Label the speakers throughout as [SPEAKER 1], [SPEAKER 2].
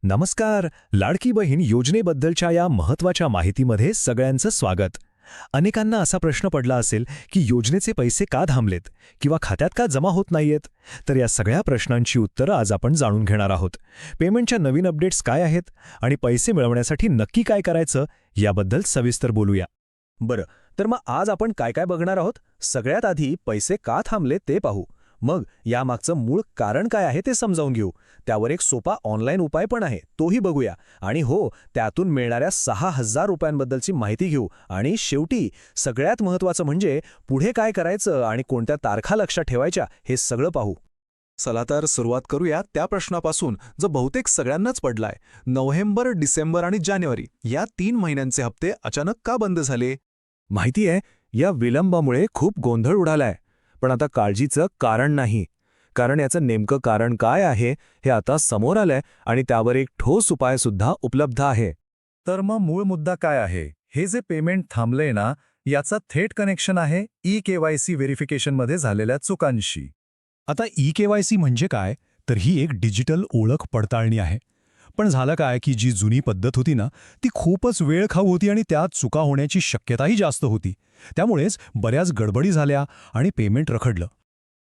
[SPEAKER 1] नमस्कार. लाडकी बहीण योजनेबद्दलच्या या महत्त्वाच्या माहितीमध्ये सगळ्यांचं स्वागत. अनेकांना असा प्रश्न पडला असेल की योजनेचे पैसे का थांबलेत किंवा खात्यात का जमा होत नाहीयेत. तर या सगळ्या प्रश्नांची उत्तरं आज आपण जाणून घेणार आहोत. पेमेंटच्या नवीन अपडेट्स काय आहेत आणि पैसे मिळवण्यासाठी नक्की काय करायचं याबद्दल सविस्तर बोलूया. बरं, तर मग आज आपण काय काय बघणार आहोत. सगळ्यात आधी पैसे का थांबले ते पाहू. मग यामागचं मूळ कारण काय आहे ते समजावून घेऊ. त्यावर एक सोपा ऑनलाईन उपाय पण आहे, तोही बघूया. आणि हो, त्यातून मिळणाऱ्या 6,000 रुपयांबद्दलची माहिती घेऊ. आणि शेवटी सगळ्यात महत्त्वाचं म्हणजे पुढे काय करायचं आणि कोणत्या तारखा लक्षात ठेवायच्या हे सगळं पाहू.
[SPEAKER 2] चला तर सुरुवात करूया त्या प्रश्नापासून जो बहुतेक सगळ्यांनाच पडलाय. नोव्हेंबर, डिसेंबर आणि जानेवारी या 3 महिन्यांचे हप्ते अचानक का बंद झाले?
[SPEAKER 1] माहिती आहे, या विलंबामुळे खूप गोंधळ उडालाय. पण आता काळजीचं कारण नाही. कारण याचं नेमकं कारण काय आहे हे आता समोर आलंय आणि त्यावर एक ठोस उपाय सुद्धा उपलब्ध आहे.
[SPEAKER 3] तर मग मूळ मुद्दा काय आहे? हे जे पेमेंट थांबलंय ना, याचा थेट कनेक्शन आहे ई-केवायसी व्हेरिफिकेशनमध्ये झालेल्या चुकांशी.
[SPEAKER 4] आता ई-केवायसी म्हणजे काय? तर ही एक डिजिटल ओळख पडताळणी आहे. पण झालं काय की जी जुनी पद्धत होती ना, ती खूपच वेळ खाऊ होती आणि त्यात चुका होण्याची शक्यताही जास्त होती. त्यामुळेच बऱ्याच गडबडी झाल्या आणि पेमेंट रखडलं.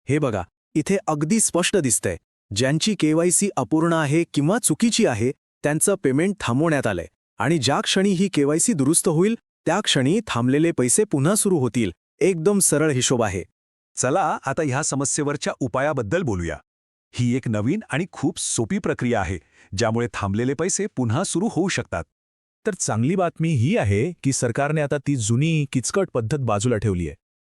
[SPEAKER 5] हे बघा, इथे अगदी स्पष्ट दिसतंय. ज्यांची केवायसी अपूर्ण आहे किंवा चुकीची आहे त्यांचं पेमेंट थांबवण्यात आलंय. आणि ज्या क्षणी ही केवायसी दुरुस्त होईल त्या क्षणी थांबलेले पैसे पुन्हा सुरू होतील. एकदम सरळ हिशोब आहे.
[SPEAKER 2] चला आता ह्या समस्येवरच्या उपायाबद्दल बोलूया. ही एक नवीन आणि खूप सोपी प्रक्रिया आहे ज्यामुळे थांबलेले पैसे पुन्हा सुरू होऊ शकतात.
[SPEAKER 3] तर चांगली बातमी ही आहे की सरकारने आता ती जुनी किचकट पद्धत बाजूला ठेवली आहे.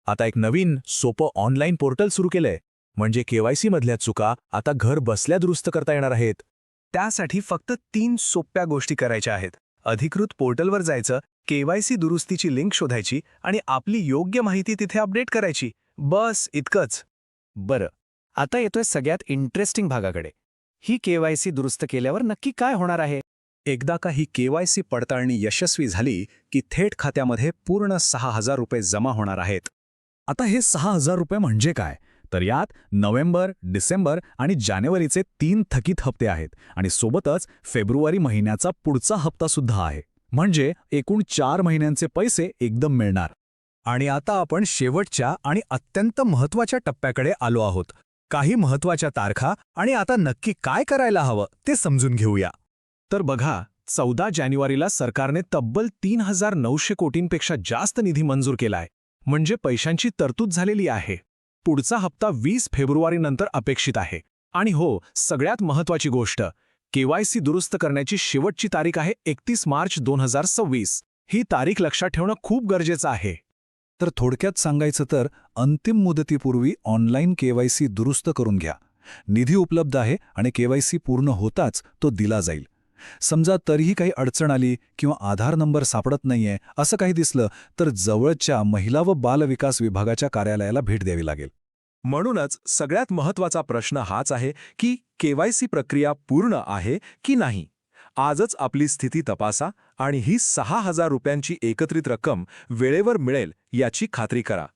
[SPEAKER 3] आता एक नवीन सोपं ऑनलाईन पोर्टल सुरू केलंय. म्हणजे केवायसी मधल्या चुका आता घर बसल्या दुरुस्त करता येणार आहेत.
[SPEAKER 6] त्यासाठी फक्त 3 सोप्या गोष्टी करायच्या आहेत. अधिकृत पोर्टलवर जायचं, केवायसी दुरुस्तीची लिंक शोधायची आणि आपली योग्य माहिती तिथे अपडेट करायची. बस इतकंच.
[SPEAKER 5] बरं, आता येतोय सगळ्यात इंटरेस्टिंग भागाकडे. ही केवायसी दुरुस्त केल्यावर नक्की काय होणार आहे?
[SPEAKER 3] एकदा का ही केवायसी पडताळणी यशस्वी झाली की थेट खात्यामध्ये पूर्ण 6,000 रुपये जमा होणार आहेत.
[SPEAKER 4] आता हे 6,000 रुपये म्हणजे काय? तर यात नोव्हेंबर, डिसेंबर आणि जानेवारीचे 3 थकीत हप्ते आहेत आणि सोबतच फेब्रुवारी महिन्याचा पुढचा हप्ता सुद्धा आहे. म्हणजे एकूण 4 महिन्यांचे पैसे एकदम मिळणार.
[SPEAKER 1] आणि आता आपण शेवटच्या आणि अत्यंत महत्त्वाच्या टप्प्याकडे आलो आहोत. काही महत्त्वाच्या तारखा आणि आता नक्की काय करायला हवं ते समजून घेऊया.
[SPEAKER 2] तर बघा, 14 जानेवारीला सरकारने तब्बल 3,900 कोटींपेक्षा जास्त निधी मंजूर केलाय. म्हणजे पैशांची तरतूद झालेली आहे. पुढचा हप्ता 20 फेब्रुवारीनंतर अपेक्षित आहे. आणि हो, सगळ्यात महत्त्वाची गोष्ट, केवायसी दुरुस्त करण्याची शेवटची तारीख आहे 31 मार्च 2026. ही तारीख लक्षात ठेवणं खूप गरजेचं आहे.
[SPEAKER 3] तर थोडक्यात सांगायचं तर अंतिम मुदतीपूर्वी ऑनलाईन केवायसी दुरुस्त करून घ्या. निधी उपलब्ध आहे आणि केवायसी पूर्ण होताच तो दिला जाईल. समजा तरीही काही अडचण आली किंवा आधार नंबर सापडत नाहीये असं काही दिसलं तर जवळच्या महिला व बाल विकास विभागाच्या कार्यालयाला भेट द्यावी लागेल.
[SPEAKER 2] म्हणूनच सगळ्यात महत्त्वाचा प्रश्न हाच आहे की केवायसी प्रक्रिया पूर्ण आहे की नाही. आजच आपली स्थिती तपासा आणि ही 6,000 रुपयांची एकत्रित रक्कम वेळेवर मिळेल याची खात्री करा.